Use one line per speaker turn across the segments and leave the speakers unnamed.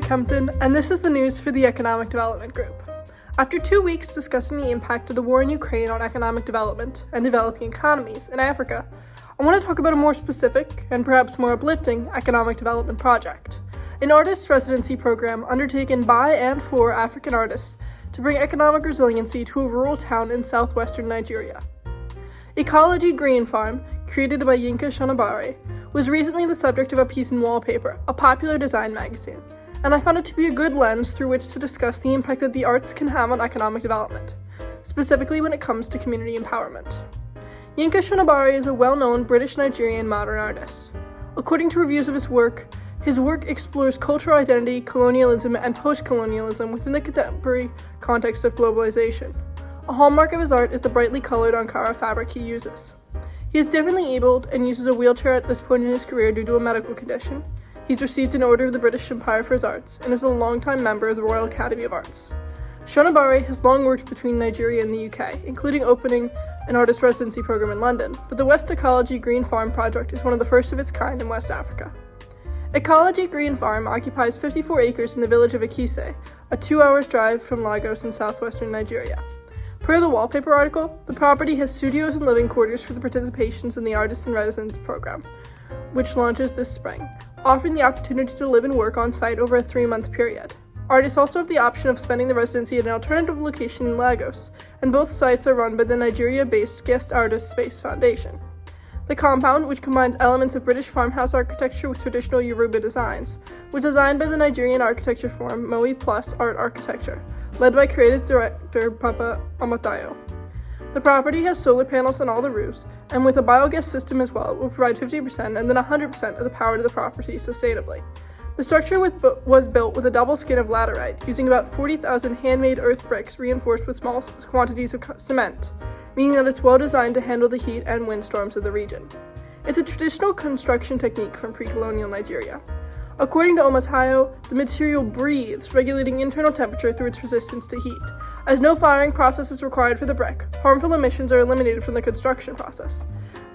Kempton, and this is the news for the Economic Development Group. After 2 weeks discussing the impact of the war in Ukraine on economic development and developing economies in Africa, I want to talk about a more specific and perhaps more uplifting economic development project, an artist residency program undertaken by and for African artists to bring economic resiliency to a rural town in southwestern Nigeria. Ecology Green Farm, created by Yinka Shonbari, was recently the subject of a piece in Wallpaper, a popular design magazine, and I found it to be a good lens through which to discuss the impact that the arts can have on economic development, specifically when it comes to community empowerment. Yinka Shonbari is a well-known British-Nigerian modern artist. According to reviews of his work explores cultural identity, colonialism, and post-colonialism within the contemporary context of globalization. A hallmark of his art is the brightly colored Ankara fabric he uses. He is differently abled and uses a wheelchair at this point in his career due to a medical condition. He's received an Order of the British Empire for his arts and is a longtime member of the Royal Academy of Arts. Shonibare has long worked between Nigeria and the UK, including opening an artist residency program in London, but the West Ecology Green Farm project is one of the first of its kind in West Africa. Ecology Green Farm occupies 54 acres in the village of Akise, a 2-hour drive from Lagos in southwestern Nigeria. Per the Wallpaper article, the property has studios and living quarters for the participations in the Artists in Residence program, which launches this spring, offering the opportunity to live and work on site over a 3-month period. Artists also have the option of spending the residency at an alternative location in Lagos, and both sites are run by the Nigeria-based Guest Artist Space Foundation. The compound, which combines elements of British farmhouse architecture with traditional Yoruba designs, was designed by the Nigerian architecture firm Moe Plus Art Architecture, led by creative director Papa Amatayo. The property has solar panels on all the roofs, and with a biogas system as well, will provide 50% and then 100% of the power to the property sustainably. The structure was built with a double skin of laterite, using about 40,000 handmade earth bricks reinforced with small quantities of cement, meaning that it's well designed to handle the heat and windstorms of the region. It's a traditional construction technique from pre-colonial Nigeria. According to Omatayo, the material breathes, regulating internal temperature through its resistance to heat. As no firing process is required for the brick, harmful emissions are eliminated from the construction process.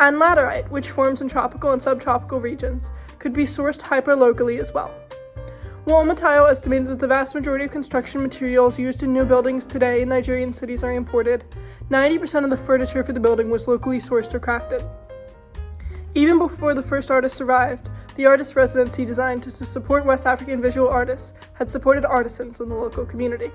And laterite, which forms in tropical and subtropical regions, could be sourced hyperlocally as well. While Omatayo estimated that the vast majority of construction materials used in new buildings today in Nigerian cities are imported, 90% of the furniture for the building was locally sourced or crafted. Even before the first artists arrived, the artist residency designed to support West African visual artists had supported artisans in the local community.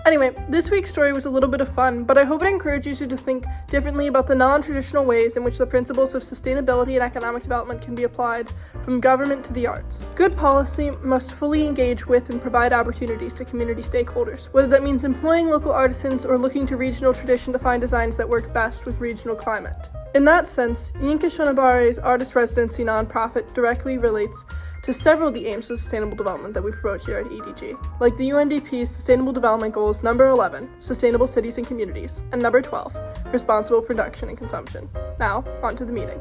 Anyway, this week's story was a little bit of fun, but I hope it encourages you to think differently about the non-traditional ways in which the principles of sustainability and economic development can be applied from government to the arts. Good policy must fully engage with and provide opportunities to community stakeholders, whether that means employing local artisans or looking to regional tradition to find designs that work best with regional climate. In that sense, Yinka Shonbari's artist residency nonprofit directly relates to several of the aims of sustainable development that we promote here at EDG, like the UNDP's Sustainable Development Goals number 11, Sustainable Cities and Communities, and number 12, Responsible Production and Consumption. Now, on to the meeting.